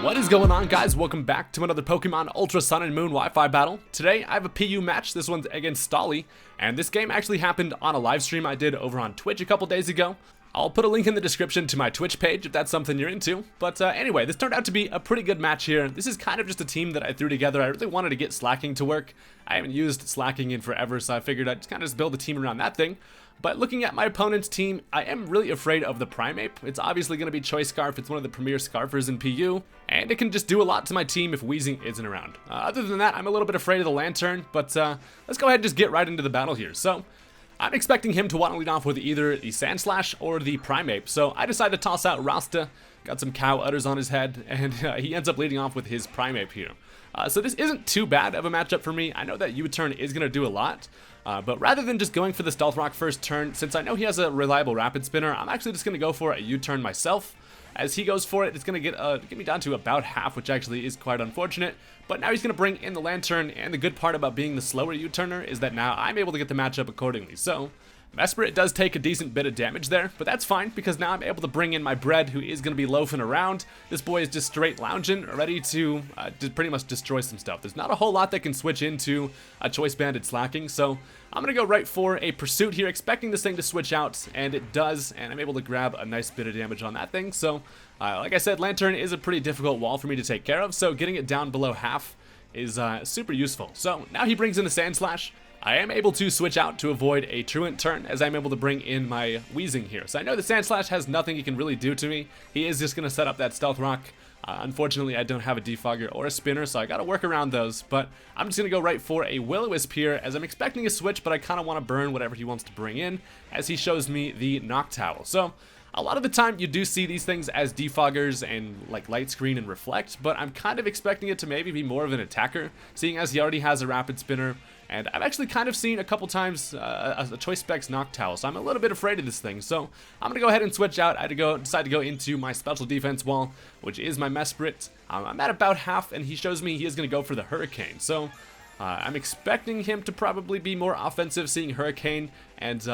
What is going on, guys? Welcome back to another Pokemon Ultra Sun and Moon Wi-Fi battle. Today I have a PU match. This one's against Stolly, and this game actually happened on a live stream I did over on Twitch a couple days ago. I'll put a link in the description to my Twitch page if that's something you're into. But anyway, this turned out to be a pretty good match here. This is kind of just a team that I threw together. I really wanted to get Slacking to work. I haven't used Slacking in forever, so I figured I'd kind of just build a team around that thing. But looking at my opponent's team, I am really afraid of the Primeape. It's obviously going to be Choice Scarf. It's one of the premier Scarfers in PU, and it can just do a lot to my team if Weezing isn't around. Other than that, I'm a little bit afraid of the Lantern, but let's go ahead and just get right into the battle here. So I'm expecting him to want to lead off with either the Sandslash or the Primeape, so I decided to toss out Rasta, got some cow udders on his head, and he ends up leading off with his Primeape here. So this isn't too bad of a matchup for me. I know that U-turn is going to do a lot, but rather than just going for the Stealth Rock first turn, since I know he has a reliable Rapid Spinner, I'm actually just going to go for a U-turn myself. As he goes for it, it's going to get me down to about half, which actually is quite unfortunate. But now he's going to bring in the Lantern, and the good part about being the slower U-turner is that now I'm able to get the matchup accordingly. So Mesprit does take a decent bit of damage there, but that's fine because now I'm able to bring in my Bread, who is going to be loafing around. This boy is just straight lounging, ready to pretty much destroy some stuff. There's not a whole lot that can switch into a Choice Banded Slacking, so I'm going to go right for a Pursuit here, expecting this thing to switch out, and it does, and I'm able to grab a nice bit of damage on that thing. So, like I said, Lantern is a pretty difficult wall for me to take care of, so getting it down below half is super useful. So now he brings in the Sandslash. I am able to switch out to avoid a Truant turn, as I'm able to bring in my Weezing here. So I know the Sandslash has nothing he can really do to me. He is just going to set up that Stealth Rock. Unfortunately, I don't have a Defogger or a Spinner, so I got to work around those. But I'm just going to go right for a Will-O-Wisp here, as I'm expecting a switch, but I kind of want to burn whatever he wants to bring in, as he shows me the Noctowl. So a lot of the time you do see these things as defoggers and like Light Screen and Reflect, but I'm kind of expecting it to maybe be more of an attacker, seeing as he already has a Rapid Spinner. And I've actually kind of seen a couple times a Choice Specs Noctowl, so I'm a little bit afraid of this thing. So I'm going to go ahead and switch out. I decide to go into my Special Defense wall, which is my Mesprit. I'm at about half, and he shows me he is going to go for the Hurricane. So I'm expecting him to probably be more offensive, seeing Hurricane, and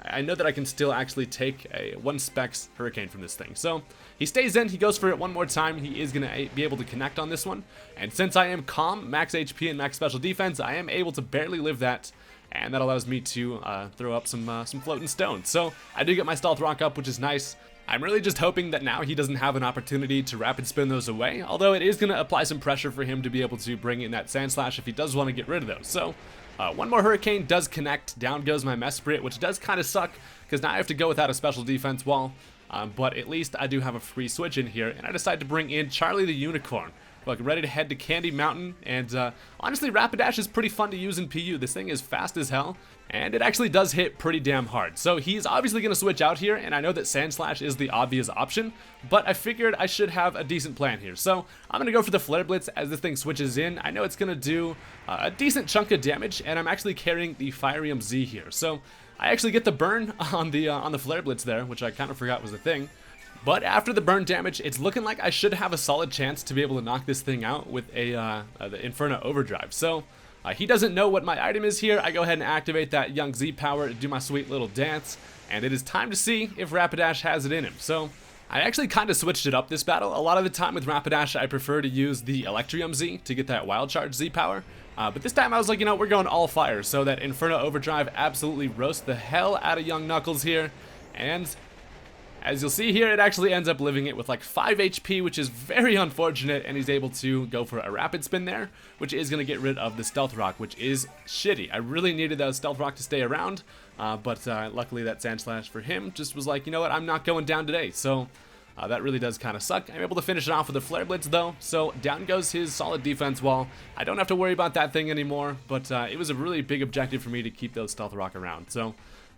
I know that I can still actually take a 1 Specs Hurricane from this thing. So he stays in, he goes for it one more time. He is going to be able to connect on this one. And since I am calm, max HP and max special defense, I am able to barely live that. And that allows me to throw up some floating stones. So I do get my Stealth Rock up, which is nice. I'm really just hoping that now he doesn't have an opportunity to Rapid Spin those away, although it is going to apply some pressure for him to be able to bring in that Sandslash if he does want to get rid of those. So one more Hurricane does connect, down goes my Mesprit, which does kind of suck, because now I have to go without a Special Defense wall, but at least I do have a free switch in here, and I decide to bring in Charlie the Unicorn. Like, ready to head to Candy Mountain, and honestly, Rapidash is pretty fun to use in PU. This thing is fast as hell, and it actually does hit pretty damn hard. So he's obviously going to switch out here, and I know that Sandslash is the obvious option, but I figured I should have a decent plan here. So I'm going to go for the Flare Blitz as this thing switches in. I know it's going to do a decent chunk of damage, and I'm actually carrying the Firium Z here. So I actually get the burn on the Flare Blitz there, which I kind of forgot was a thing. But after the burn damage, it's looking like I should have a solid chance to be able to knock this thing out with the Inferno Overdrive. So he doesn't know what my item is here. I go ahead and activate that Young Z power to do my sweet little dance, and it is time to see if Rapidash has it in him. So I actually kind of switched it up this battle. A lot of the time with Rapidash, I prefer to use the Electrium Z to get that Wild Charge Z power. But this time I was like, you know, we're going all fire, so that Inferno Overdrive absolutely roasts the hell out of Young Knuckles here, and as you'll see here, it actually ends up living it with like 5 HP, which is very unfortunate, and he's able to go for a Rapid Spin there, which is going to get rid of the Stealth Rock, which is shitty. I really needed that Stealth Rock to stay around, but luckily that Sandslash for him just was like, you know what, I'm not going down today, so that really does kind of suck. I'm able to finish it off with a Flare Blitz though, so down goes his solid defense wall. I don't have to worry about that thing anymore, but it was a really big objective for me to keep those Stealth Rock around, so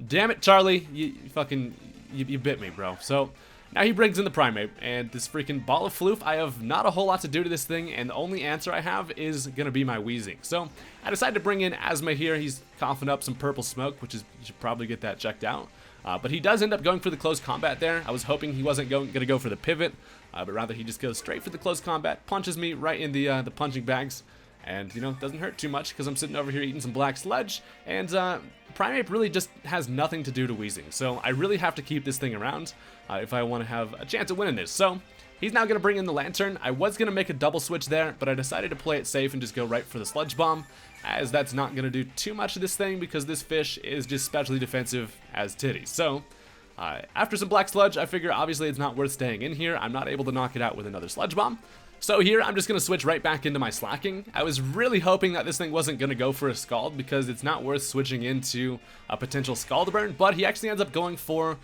damn it, Charlie, you bit me, bro. So now he brings in the Primeape, and this freaking Ball of Floof, I have not a whole lot to do to this thing, and the only answer I have is gonna be my Weezing. So I decided to bring in Asma here. He's coughing up some purple smoke, which is, you should probably get that checked out. But he does end up going for the close combat there. I was hoping he wasn't gonna go for the pivot, but rather he just goes straight for the close combat, punches me right in the punching bags. And, you know, it doesn't hurt too much because I'm sitting over here eating some black sludge. And Primeape really just has nothing to do to Weezing. So I really have to keep this thing around if I want to have a chance at winning this. So he's now going to bring in the Lantern. I was going to make a double switch there, but I decided to play it safe and just go right for the Sludge Bomb, as that's not going to do too much of this thing because this fish is just specially defensive as titties. So, after some Black Sludge, I figure obviously it's not worth staying in here. I'm not able to knock it out with another Sludge Bomb. So here, I'm just going to switch right back into my Slacking. I was really hoping that this thing wasn't going to go for a Scald because it's not worth switching into a potential Scald burn, but he actually ends up going for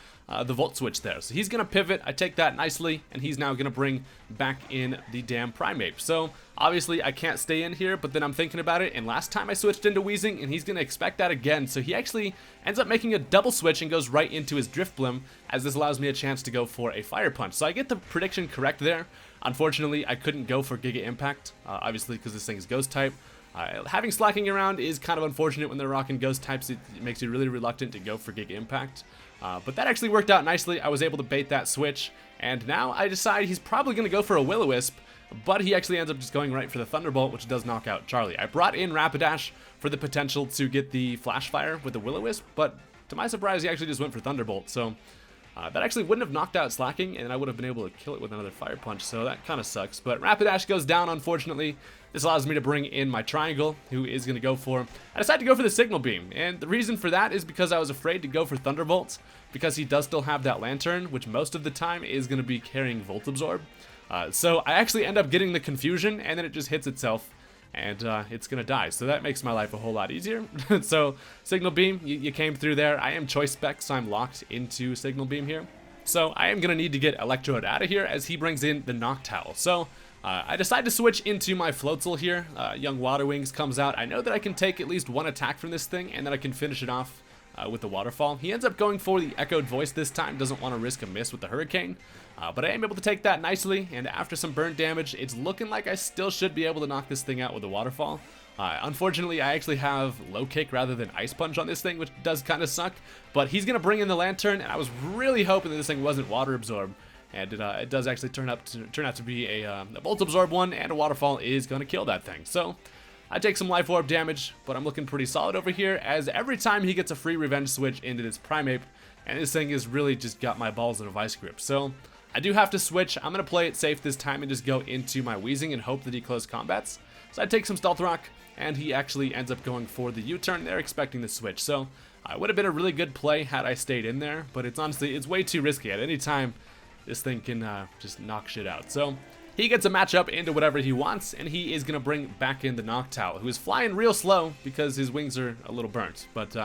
the Volt Switch there. So he's going to pivot, I take that nicely, and he's now going to bring back in the damn Primeape. So obviously I can't stay in here, but then I'm thinking about it, and last time I switched into Weezing, and he's going to expect that again. So he actually ends up making a double switch and goes right into his Drifblim, as this allows me a chance to go for a Fire Punch. So I get the prediction correct there. Unfortunately, I couldn't go for Giga Impact, obviously because this thing is Ghost type. Having Slacking around is kind of unfortunate when they're rocking Ghost types. It makes you really reluctant to go for Giga Impact. But that actually worked out nicely. I was able to bait that switch, and now I decide he's probably going to go for a Will-O-Wisp, but he actually ends up just going right for the Thunderbolt, which does knock out Charlie. I brought in Rapidash for the potential to get the Flash Fire with the Will-O-Wisp, but to my surprise, he actually just went for Thunderbolt, so that actually wouldn't have knocked out Slacking, and I would have been able to kill it with another Fire Punch, so that kind of sucks. But Rapidash goes down, unfortunately. This allows me to bring in my Triangle, who is going to go for... I decided to go for the Signal Beam, and the reason for that is because I was afraid to go for Thunderbolt, because he does still have that Lantern, which most of the time is going to be carrying Volt Absorb. So I actually end up getting the Confusion, and then it just hits itself, and it's going to die. So that makes my life a whole lot easier. So Signal Beam, you came through there. I am Choice Spec, so I'm locked into Signal Beam here. So I am going to need to get Electrode out of here as he brings in the Noctowl. So I decide to switch into my Floatzel here. Young Water Wings comes out. I know that I can take at least one attack from this thing, and then I can finish it off with the Waterfall. He ends up going for the Echoed Voice this time. Doesn't want to risk a miss with the Hurricane. But I am able to take that nicely, and after some burn damage, it's looking like I still should be able to knock this thing out with a Waterfall. Unfortunately, I actually have Low Kick rather than Ice Punch on this thing, which does kind of suck. But he's going to bring in the Lantern, and I was really hoping that this thing wasn't Water Absorb. And it does actually turn out to be a Volt Absorb one, and a Waterfall is going to kill that thing. So I take some Life Orb damage, but I'm looking pretty solid over here, as every time he gets a free Revenge Switch into this Primeape, and this thing has really just got my balls in a vice grip. So I do have to switch. I'm going to play it safe this time and just go into my Weezing and hope that he close combats. So I take some Stealth Rock, and he actually ends up going for the U-turn. They're expecting the switch. So it would have been a really good play had I stayed in there, but it's honestly, it's way too risky. At any time, this thing can just knock shit out. So he gets a matchup into whatever he wants, and he is going to bring back in the Noctowl, who is flying real slow because his wings are a little burnt. But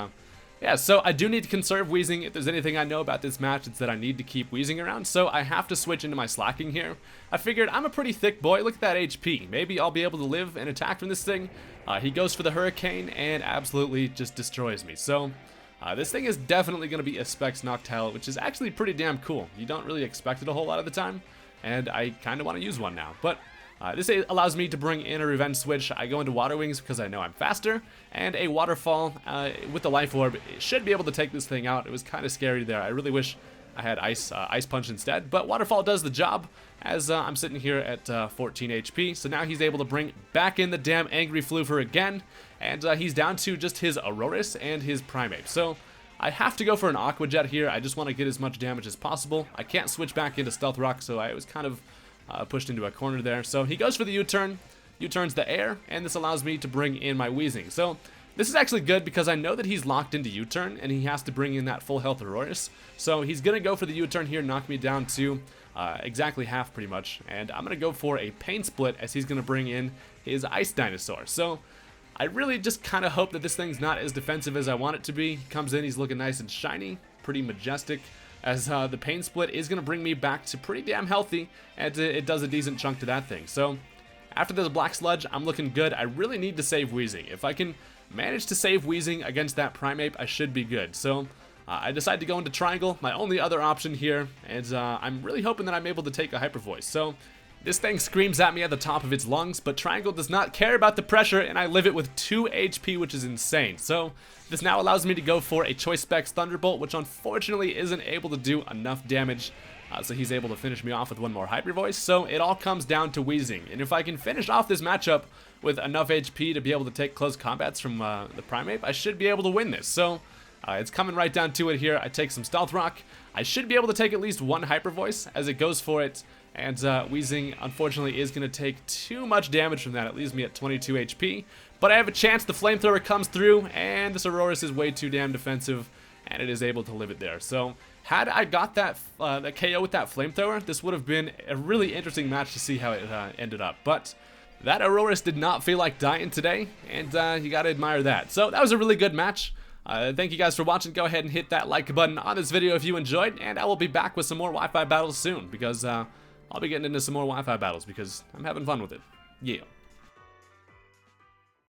yeah, so I do need to conserve Weezing. If there's anything I know about this match, it's that I need to keep Weezing around, so I have to switch into my Slacking here. I figured I'm a pretty thick boy. Look at that HP. Maybe I'll be able to live and attack from this thing. He goes for the Hurricane and absolutely just destroys me. So this thing is definitely going to be a Specs Noctowl, which is actually pretty damn cool. You don't really expect it a whole lot of the time, and I kind of want to use one now. But this allows me to bring in a Revenge Switch. I go into Water Wings because I know I'm faster, and a Waterfall with the Life Orb should be able to take this thing out. It was kind of scary there. I really wish I had Ice Punch instead, but Waterfall does the job, as I'm sitting here at 14 HP. So now he's able to bring back in the damn Angry Floofer again, and he's down to just his Aurorus and his Primeape. So I have to go for an Aqua Jet here. I just want to get as much damage as possible. I can't switch back into Stealth Rock, so I was kind of pushed into a corner there. So he goes for the U-turn. U-turns the air, and this allows me to bring in my Weezing. So this is actually good because I know that he's locked into U-turn, and he has to bring in that full health Aurorus. So he's going to go for the U-turn here, knock me down to exactly half pretty much. And I'm going to go for a Pain Split, as he's going to bring in his Ice Dinosaur. So I really just kind of hope that this thing's not as defensive as I want it to be. He comes in, he's looking nice and shiny, pretty majestic, as the Pain Split is going to bring me back to pretty damn healthy, and it does a decent chunk to that thing. So after this Black Sludge, I'm looking good. I really need to save Weezing. If I can manage to save Weezing against that Primeape, I should be good. So I decide to go into Triangle, my only other option here, and I'm really hoping that I'm able to take a Hyper Voice. So this thing screams at me at the top of its lungs, but Triangle does not care about the pressure, and I live it with 2 HP, which is insane. So this now allows me to go for a Choice Specs Thunderbolt, which unfortunately isn't able to do enough damage. So he's able to finish me off with one more Hyper Voice. So it all comes down to Weezing. And if I can finish off this matchup with enough HP to be able to take close combats from the Primeape, I should be able to win this. So It's coming right down to it here. I take some Stealth Rock. I should be able to take at least one Hyper Voice as it goes for it. And Weezing, unfortunately, is going to take too much damage from that. It leaves me at 22 HP. But I have a chance. The Flamethrower comes through, and this Aurorus is way too damn defensive, and it is able to live it there. So had I got that KO with that Flamethrower, this would have been a really interesting match to see how it ended up. But that Aurorus did not feel like dying today, and you got to admire that. So that was a really good match. Thank you guys for watching. Go ahead and hit that like button on this video if you enjoyed, and I will be back with some more Wi-Fi battles soon, because I'll be getting into some more Wi-Fi battles because I'm having fun with it. Yeah.